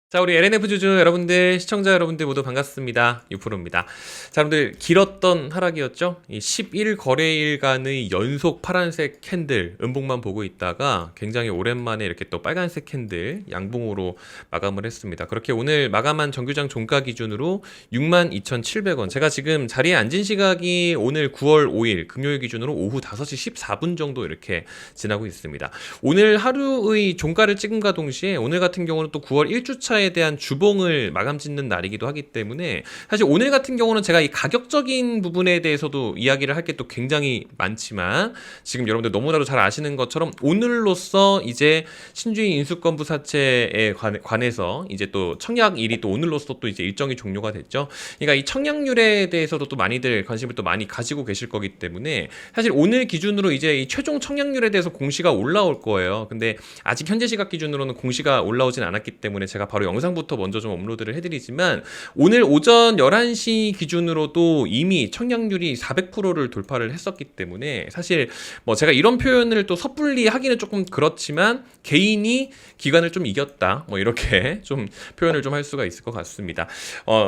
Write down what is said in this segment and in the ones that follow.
자, 우리 LNF 주주 여러분들, 시청자 여러분들 모두 반갑습니다. 유프로입니다. 자, 여러분들 길었던 하락이었죠? 이 11 거래일간의 연속 파란색 캔들, 음봉만 보고 있다가 굉장히 오랜만에 이렇게 또 빨간색 캔들, 양봉으로 마감을 했습니다. 그렇게 오늘 마감한 정규장 종가 기준으로 62,700원. 제가 지금 자리에 앉은 시각이 오늘 9월 5일 금요일 기준으로 오후 5시 14분 정도 이렇게 지나고 있습니다. 오늘 하루의 종가를 찍음과 동시에 오늘 같은 경우는 또 9월 1주차 에 대한 주봉을 마감 짓는 날이기도 하기 때문에 사실 오늘 같은 경우는 제가 이 가격적인 부분에 대해서도 이야기를 할 게 또 굉장히 많지만 지금 여러분들 너무나도 잘 아시는 것처럼 오늘로써 이제 신주인 인수권부 사채에 관해서 이제 또 청약일이 또 오늘로써 또 이제 일정이 종료가 됐죠. 그러니까 이 청약률에 대해서도 또 많이들 관심을 또 많이 가지고 계실 거기 때문에 사실 오늘 기준으로 이제 이 최종 청약률에 대해서 공시가 올라올 거예요. 근데 아직 현재 시각 기준으로는 공시가 올라오진 않았기 때문에 제가 바로 영상부터 먼저 좀 업로드를 해드리지만 오늘 오전 11시 기준으로도 이미 청약률이 400%를 돌파를 했었기 때문에 사실 뭐 제가 이런 표현을 또 섣불리 하기는 조금 그렇지만 개인이 기관을 좀 이겼다 뭐 이렇게 좀 표현을 좀 할 수가 있을 것 같습니다.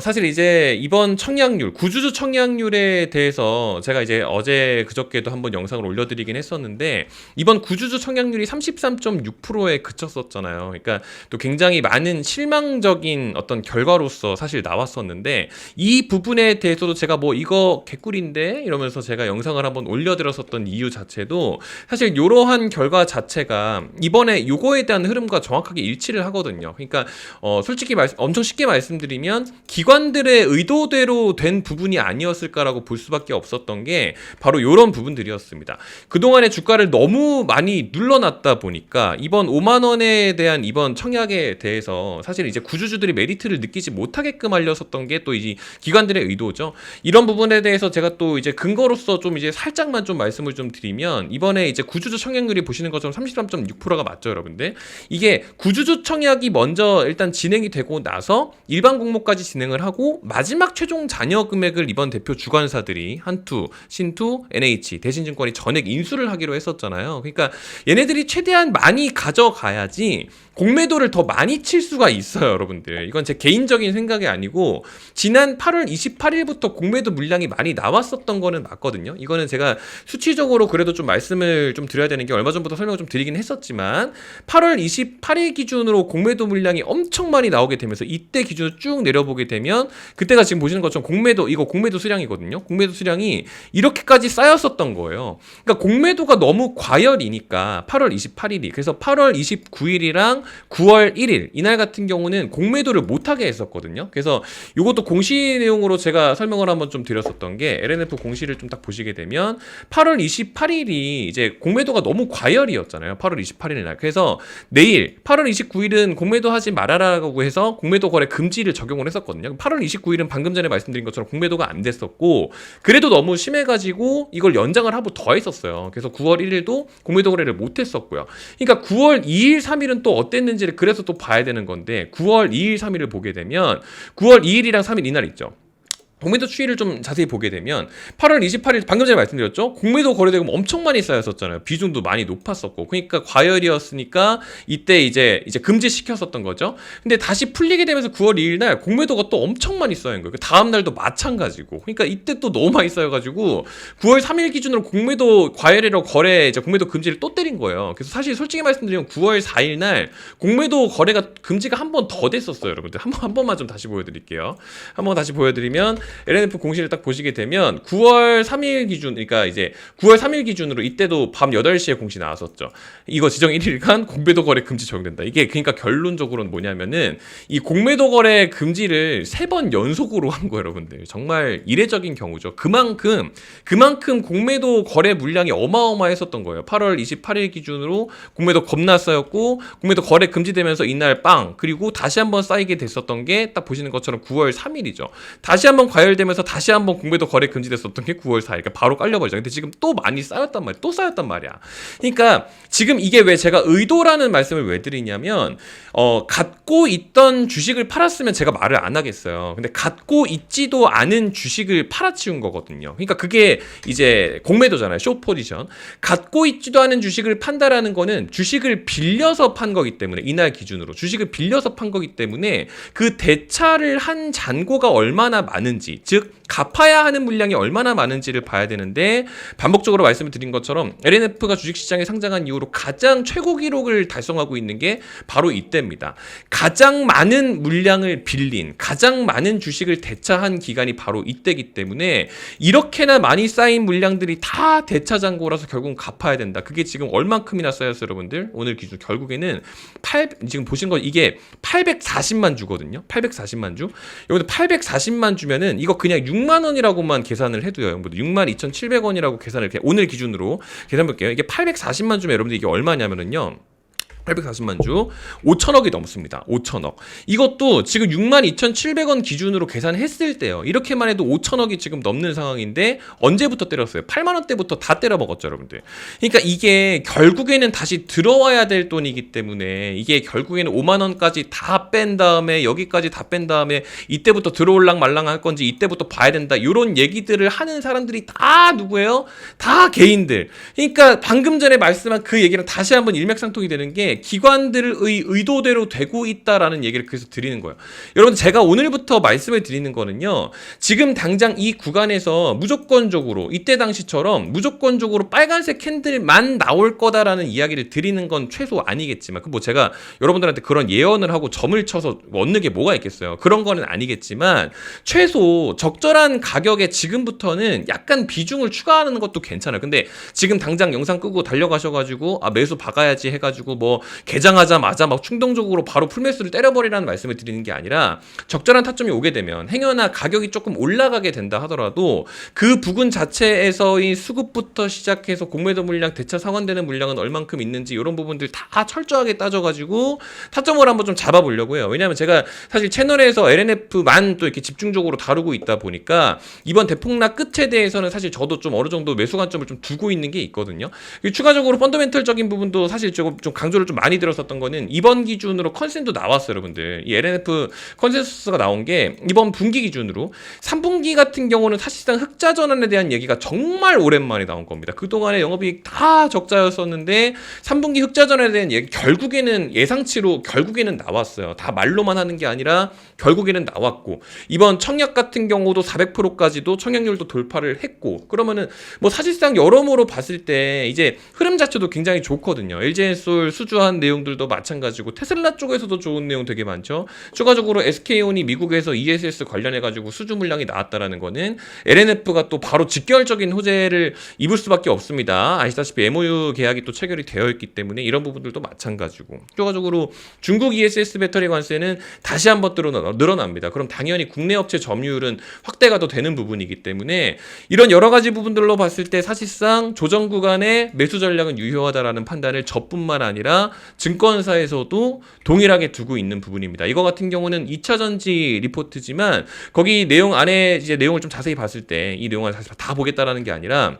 사실 이제 이번 청약률 구주주 청약률에 대해서 제가 이제 어제 그저께도 한번 영상을 올려드리긴 했었는데 이번 구주주 청약률이 33.6%에 그쳤었잖아요. 그러니까 또 굉장히 많은 실망적인 어떤 결과로서 사실 나왔었는데 이 부분에 대해서도 제가 뭐 이거 개꿀인데 이러면서 제가 영상을 한번 올려드렸었던 이유 자체도 사실 이러한 결과 자체가 이번에 요거에 대한 흐름과 정확하게 일치를 하거든요. 그러니까 솔직히 엄청 쉽게 말씀드리면 기관들의 의도대로 된 부분이 아니었을까라고 볼 수밖에 없었던 게 바로 이런 부분들이었습니다. 그동안에 주가를 너무 많이 눌러놨다 보니까 이번 5만 원에 대한 이번 청약에 대해서 사실 이제 구주주들이 메리트를 느끼지 못하게끔 하려었던 게 또 이 기관들의 의도죠. 이런 부분에 대해서 제가 또 이제 근거로서 좀 이제 살짝만 좀 말씀을 좀 드리면 이번에 이제 구주주 청약률이 보시는 것처럼 33.6%가 맞죠, 여러분들? 이게 구주주 청약이 먼저 일단 진행이 되고 나서 일반 공모까지 진행을 하고 마지막 최종 잔여 금액을 이번 대표 주관사들이 한투, 신투, NH, 대신증권이 전액 인수를 하기로 했었잖아요. 그러니까 얘네들이 최대한 많이 가져가야지 공매도를 더 많이 칠 수가 있어요, 여러분들. 이건 제 개인적인 생각이 아니고 지난 8월 28일부터 공매도 물량이 많이 나왔었던 거는 맞거든요. 이거는 제가 수치적으로 그래도 좀 말씀을 좀 드려야 되는 게 얼마 전부터 설명을 좀 드리긴 했었지만 8월 28일 기준으로 공매도 물량이 엄청 많이 나오게 되면서 이때 기준으로 쭉 내려보게 되면 그때가 지금 보시는 것처럼 이거 공매도 수량이거든요. 공매도 수량이 이렇게까지 쌓였었던 거예요. 그러니까 공매도가 너무 과열이니까 8월 28일이 그래서 8월 29일이랑 9월 1일 이날 같은 경우는 공매도를 못하게 했었거든요. 그래서 이것도 공시 내용으로 제가 설명을 한번 좀 드렸었던 게 LNF 공시를 좀 딱 보시게 되면 8월 28일이 이제 공매도가 너무 과열이었잖아요. 8월 28일 날. 그래서 내일 8월 29일은 공매도 하지 말아라고 해서 공매도 거래 금지를 적용을 했었거든요. 8월 29일은 방금 전에 말씀드린 것처럼 공매도가 안 됐었고 그래도 너무 심해가지고 이걸 연장을 하고 더 했었어요. 그래서 9월 1일도 공매도 거래를 못 했었고요. 그러니까 9월 2일, 3일은 또 어땠는지를 그래서 또 봐야 되는 건데 9월 2일, 3일을 보게 되면 9월 2일이랑 3일 이날 있죠. 공매도 추이를 좀 자세히 보게 되면 8월 28일 방금 전에 말씀드렸죠. 공매도 거래대금 엄청 많이 쌓였었잖아요. 비중도 많이 높았었고 그러니까 과열이었으니까 이때 이제 금지시켰었던 거죠. 근데 다시 풀리게 되면서 9월 2일 날 공매도가 또 엄청 많이 쌓인 거예요. 그 다음 날도 마찬가지고 그러니까 이때 또 너무 많이 쌓여가지고 9월 3일 기준으로 공매도 과열이라고 거래 이제 공매도 금지를 또 때린 거예요. 그래서 사실 솔직히 말씀드리면 9월 4일 날 공매도 거래가 금지가 한 번 더 됐었어요. 여러분들 한 번만 좀 다시 보여드릴게요. 한번 다시 보여드리면 LNF 공시를 딱 보시게 되면 9월 3일 기준, 그러니까 이제 9월 3일 기준으로 이때도 밤 8시에 공시 나왔었죠. 이거 지정 1일간 공매도 거래 금지 적용된다. 이게 그러니까 결론적으로는 뭐냐면은 이 공매도 거래 금지를 3번 연속으로 한 거예요, 여러분들. 정말 이례적인 경우죠. 그만큼 공매도 거래 물량이 어마어마했었던 거예요. 8월 28일 기준으로 공매도 겁나 쌓였고 공매도 거래 금지되면서 이날 빵 그리고 다시 한번 쌓이게 됐었던 게 딱 보시는 것처럼 9월 3일이죠. 다시 한번 과열되면서 다시 한번 공매도 거래 금지됐었던 게 9월 4일. 그러니까 바로 깔려버리죠. 근데 지금 또 많이 쌓였단 말이야. 또 쌓였단 말이야. 그러니까 지금 이게 왜 제가 의도라는 말씀을 왜 드리냐면 갖고 있던 주식을 팔았으면 제가 말을 안 하겠어요. 근데 갖고 있지도 않은 주식을 팔아치운 거거든요. 그러니까 그게 이제 공매도잖아요. 숏 포지션. 갖고 있지도 않은 주식을 판다라는 거는 주식을 빌려서 판 거기 때문에, 이날 기준으로 주식을 빌려서 판 거기 때문에 그 대차를 한 잔고가 얼마나 많은지, 즉 갚아야 하는 물량이 얼마나 많은지를 봐야 되는데, 반복적으로 말씀을 드린 것처럼 LNF가 주식시장에 상장한 이후로 가장 최고 기록을 달성하고 있는 게 바로 이때입니다. 가장 많은 물량을 빌린, 가장 많은 주식을 대차한 기간이 바로 이때이기 때문에 이렇게나 많이 쌓인 물량들이 다 대차 잔고라서 결국은 갚아야 된다. 그게 지금 얼만큼이나 쌓였어요, 여러분들? 오늘 기준 결국에는 지금 보신 거 이게 840만 주거든요. 840만 주. 여러분들 840만 주면은 이거 그냥 6만 원이라고만 계산을 해도요. 여러분들 62,700원이라고 계산을 오늘 기준으로 계산 볼게요. 이게 840만 주면 여러분들 이게 얼마냐면은요. 840만 주 5천억이 넘습니다. 5천억. 이것도 지금 62,700원 기준으로 계산했을 때요. 이렇게만 해도 5천억이 지금 넘는 상황인데 언제부터 때렸어요? 8만 원대부터 다 때려 먹었죠, 여러분들. 그러니까 이게 결국에는 다시 들어와야 될 돈이기 때문에, 이게 결국에는 5만 원까지 다 뺀 다음에, 여기까지 다 뺀 다음에 이때부터 들어올랑 말랑 할 건지 이때부터 봐야 된다. 이런 얘기들을 하는 사람들이 다 누구예요? 다 개인들. 그러니까 방금 전에 말씀한 그 얘기랑 다시 한번 일맥상통이 되는 게, 기관들의 의도대로 되고 있다라는 얘기를 그래서 드리는 거예요. 여러분, 제가 오늘부터 말씀을 드리는 거는요, 지금 당장 이 구간에서 무조건적으로 이때 당시처럼 무조건적으로 빨간색 캔들만 나올 거다라는 이야기를 드리는 건 최소 아니겠지만, 그 뭐 제가 여러분들한테 그런 예언을 하고 점을 쳐서 얻는 게 뭐가 있겠어요. 그런 거는 아니겠지만 최소 적절한 가격에 지금부터는 약간 비중을 추가하는 것도 괜찮아요. 근데 지금 당장 영상 끄고 달려가셔가지고 매수 박아야지 해가지고 뭐 개장하자마자 막 충동적으로 바로 풀매수를 때려버리라는 말씀을 드리는 게 아니라, 적절한 타점이 오게 되면 행여나 가격이 조금 올라가게 된다 하더라도 그 부근 자체에서의 수급부터 시작해서 공매도 물량, 대차 상환되는 물량은 얼만큼 있는지 이런 부분들 다 철저하게 따져가지고 타점을 한번 좀 잡아보려고 해요. 왜냐하면 제가 사실 채널에서 LNF만 또 이렇게 집중적으로 다루고 있다 보니까 이번 대폭락 끝에 대해서는 사실 저도 좀 어느 정도 매수 관점을 좀 두고 있는 게 있거든요. 추가적으로 펀더멘털적인 부분도 사실 좀 강조를 좀 많이 들었었던 거는, 이번 기준으로 컨센도 나왔어요, 여러분들. 이 LNF 컨센서스가 나온 게 이번 분기 기준으로 3분기 같은 경우는 사실상 흑자 전환에 대한 얘기가 정말 오랜만에 나온 겁니다. 그동안에 영업이익 다 적자였었는데 3분기 흑자 전환에 대한 얘기 결국에는 예상치로 결국에는 나왔어요. 다 말로만 하는 게 아니라 결국에는 나왔고, 이번 청약 같은 경우도 400%까지도 청약률도 돌파를 했고, 그러면은 뭐 사실상 여러모로 봤을 때 이제 흐름 자체도 굉장히 좋거든요. LG엔솔 수주한 내용들도 마찬가지고, 테슬라 쪽에서도 좋은 내용 되게 많죠. 추가적으로 SK온이 미국에서 ESS 관련해가지고 수주 물량이 나왔다라는 거는 LNF가 또 바로 직결적인 호재를 입을 수밖에 없습니다. 아시다시피 MOU 계약이 또 체결이 되어 있기 때문에 이런 부분들도 마찬가지고, 추가적으로 중국 ESS 배터리 관세는 다시 한번 늘어납니다. 그럼 당연히 국내 업체 점유율은 확대가 더 되는 부분이기 때문에 이런 여러 가지 부분들로 봤을 때 사실상 조정 구간의 매수 전략은 유효하다라는 판단을 저뿐만 아니라 증권사에서도 동일하게 두고 있는 부분입니다. 이거 같은 경우는 2차전지 리포트지만 거기 내용 안에 이제 내용을 좀 자세히 봤을 때 이 내용을 사실 다 보겠다라는 게 아니라,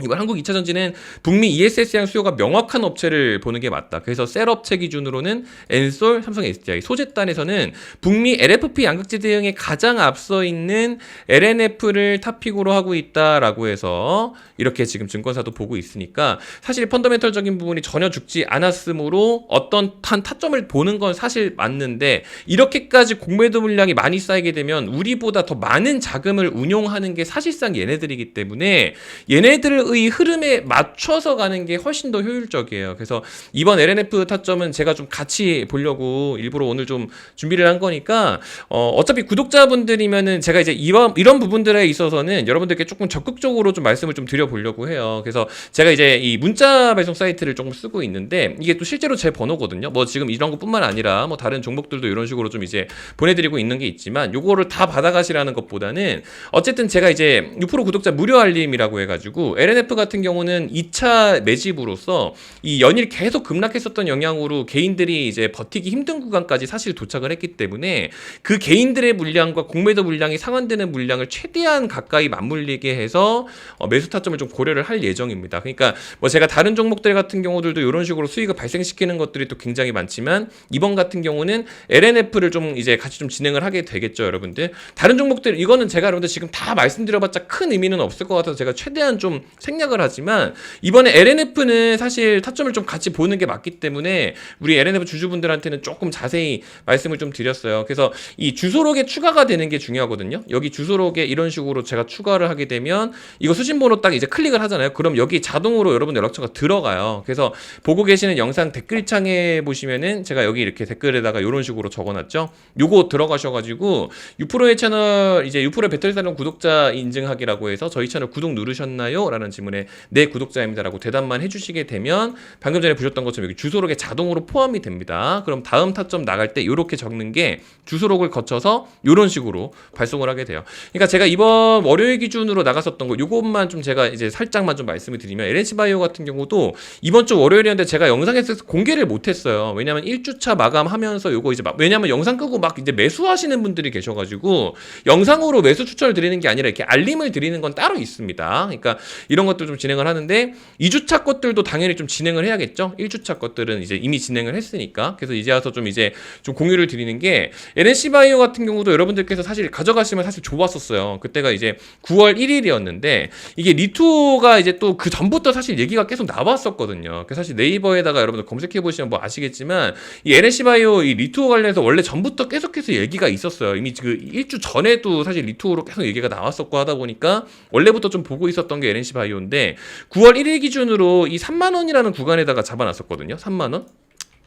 이번 한국 2차전지는 북미 ESS향 수요가 명확한 업체를 보는 게 맞다. 그래서 셀 업체 기준으로는 엔솔, 삼성 SDI, 소재단에서는 북미 LFP 양극재 대응에 가장 앞서 있는 LNF를 탑픽으로 하고 있다라고 해서 이렇게 지금 증권사도 보고 있으니까, 사실 펀더멘털적인 부분이 전혀 죽지 않았으므로 어떤 타점을 보는 건 사실 맞는데, 이렇게까지 공매도 물량이 많이 쌓이게 되면 우리보다 더 많은 자금을 운용하는 게 사실상 얘네들이기 때문에 얘네들을 의 흐름에 맞춰서 가는 게 훨씬 더 효율적이에요. 그래서 이번 LNF 타점은 제가 좀 같이 보려고 일부러 오늘 좀 준비를 한 거니까, 어차피 구독자분들이면은 제가 이제 이런 부분들에 있어서는 여러분들께 조금 적극적으로 좀 말씀을 좀 드려보려고 해요. 그래서 제가 이제 이 문자 배송 사이트를 조금 쓰고 있는데, 이게 또 실제로 제 번호거든요. 뭐 지금 이런 것뿐만 아니라 뭐 다른 종목들도 이런 식으로 좀 이제 보내드리고 있는 게 있지만, 요거를 다 받아가시라는 것보다는 어쨌든 제가 이제 6% 구독자 무료 알림이라고 해가지고 LNF LNF 같은 경우는 2차 매집으로서 이 연일 계속 급락했었던 영향으로 개인들이 이제 버티기 힘든 구간까지 사실 도착을 했기 때문에 그 개인들의 물량과 공매도 물량이 상환되는 물량을 최대한 가까이 맞물리게 해서 매수 타점을 좀 고려를 할 예정입니다. 그러니까 뭐 제가 다른 종목들 같은 경우들도 이런 식으로 수익을 발생시키는 것들이 또 굉장히 많지만 이번 같은 경우는 LNF를 좀 이제 같이 좀 진행을 하게 되겠죠, 여러분들. 다른 종목들 이거는 제가 여러분들 지금 다 말씀드려봤자 큰 의미는 없을 것 같아서 제가 최대한 좀 생략을 하지만 이번에 LNF는 사실 타점을 좀 같이 보는 게 맞기 때문에 우리 LNF 주주분들한테는 조금 자세히 말씀을 좀 드렸어요. 그래서 이 주소록에 추가가 되는 게 중요하거든요. 여기 주소록에 이런 식으로 제가 추가를 하게 되면 이거 수신번호 딱 이제 클릭을 하잖아요. 그럼 여기 자동으로 여러분 연락처가 들어가요. 그래서 보고 계시는 영상 댓글창에 보시면은 제가 여기 이렇게 댓글에다가 이런 식으로 적어놨죠. 요거 들어가셔가지고 유프로의 채널 이제 유프로 배터리살롱 구독자 인증하기라고 해서 저희 채널 구독 누르셨나요? 라는 질문에 네 구독자입니다라고 대답만 해주시게 되면 방금 전에 보셨던 것처럼 여기 주소록에 자동으로 포함이 됩니다. 그럼 다음 타점 나갈 때 이렇게 적는 게 주소록을 거쳐서 이런 식으로 발송을 하게 돼요. 그러니까 제가 이번 월요일 기준으로 나갔었던 거 요것만 좀 제가 이제 살짝만 좀 말씀을 드리면 LNC바이오 같은 경우도 이번 주 월요일이었는데 제가 영상에서 공개를 못했어요. 왜냐면 1주차 마감하면서 요거 이제 왜냐면 영상 끄고 막 이제 매수하시는 분들이 계셔가지고 영상으로 매수 추천을 드리는 게 아니라 이렇게 알림을 드리는 건 따로 있습니다. 그러니까 이런 것들 좀 진행을 하는데 2주차 것들도 당연히 좀 진행을 해야겠죠. 1주차 것들은 이제 이미 진행을 했으니까. 그래서 이제 와서 좀 이제 좀 공유를 드리는 게 LNC바이오 같은 경우도 여러분들께서 사실 가져가시면 사실 좋았었어요. 그때가 이제 9월 1일이었는데 이게 리투가 이제 또 그 전부터 사실 얘기가 계속 나왔었거든요. 그래서 사실 네이버에다가 여러분들 검색해 보시면 뭐 아시겠지만 이 LNC바이오 이 리투어 관련해서 원래 전부터 계속해서 얘기가 있었어요. 이미 그 1주 전에도 사실 리투어로 계속 얘기가 나왔었고 하다 보니까 원래부터 좀 보고 있었던 게 LNC바이오인데 9월 1일 기준으로 이 3만 원이라는 구간에다가 잡아놨었거든요. 3만 원.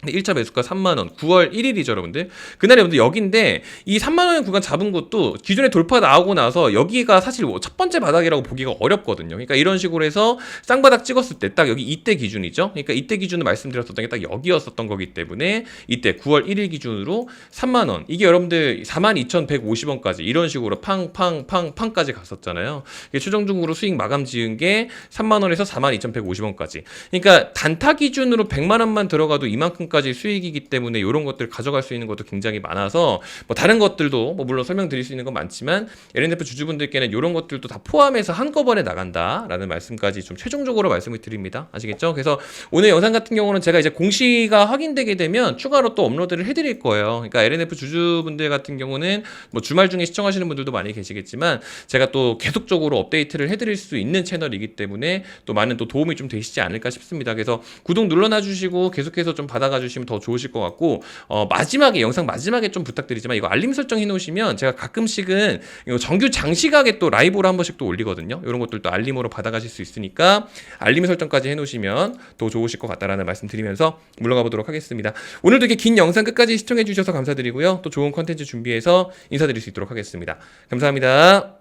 1차 매수가 3만원 9월 1일이죠 여러분들. 그날이 여러분들 여기인데 이 3만원 구간 잡은 것도 기존에 돌파 나오고 나서 여기가 사실 첫 번째 바닥이라고 보기가 어렵거든요. 그러니까 이런 식으로 해서 쌍바닥 찍었을 때 딱 여기 이때 기준이죠. 그러니까 이때 기준을 말씀드렸었던 게 딱 여기였었던 거기 때문에 이때 9월 1일 기준으로 3만원 이게 여러분들 42,150원까지 이런 식으로 팡팡팡팡까지 갔었잖아요. 이게 최종적으로 수익 마감 지은 게 3만원에서 42,150원까지. 그러니까 단타 기준으로 100만원만 들어가도 이만큼 까지 수익이기 때문에 이런 것들 가져갈 수 있는 것도 굉장히 많아서 뭐 다른 것들도 뭐 물론 설명드릴 수 있는 건 많지만 LNF 주주분들께는 이런 것들도 다 포함해서 한꺼번에 나간다라는 말씀까지 좀 최종적으로 말씀을 드립니다. 아시겠죠? 그래서 오늘 영상 같은 경우는 제가 이제 공시가 확인되게 되면 추가로 또 업로드를 해드릴 거예요. 그러니까 LNF 주주분들 같은 경우는 뭐 주말 중에 시청하시는 분들도 많이 계시겠지만 제가 또 계속적으로 업데이트를 해드릴 수 있는 채널이기 때문에 또 많은 또 도움이 좀 되시지 않을까 싶습니다. 그래서 구독 눌러놔 주시고 계속해서 좀 받아가 주시면 더 좋으실 것 같고 마지막에 영상 마지막에 좀 부탁드리지만 이거 알림 설정 해놓으시면 제가 가끔씩은 이거 정규 장시각에 또 라이브로 한 번씩 또 올리거든요. 이런 것들도 알림으로 받아가실 수 있으니까 알림 설정까지 해놓으시면 더 좋으실 것 같다라는 말씀 드리면서 물러가 보도록 하겠습니다. 오늘도 이렇게 긴 영상 끝까지 시청해 주셔서 감사드리고요. 또 좋은 컨텐츠 준비해서 인사드릴 수 있도록 하겠습니다. 감사합니다.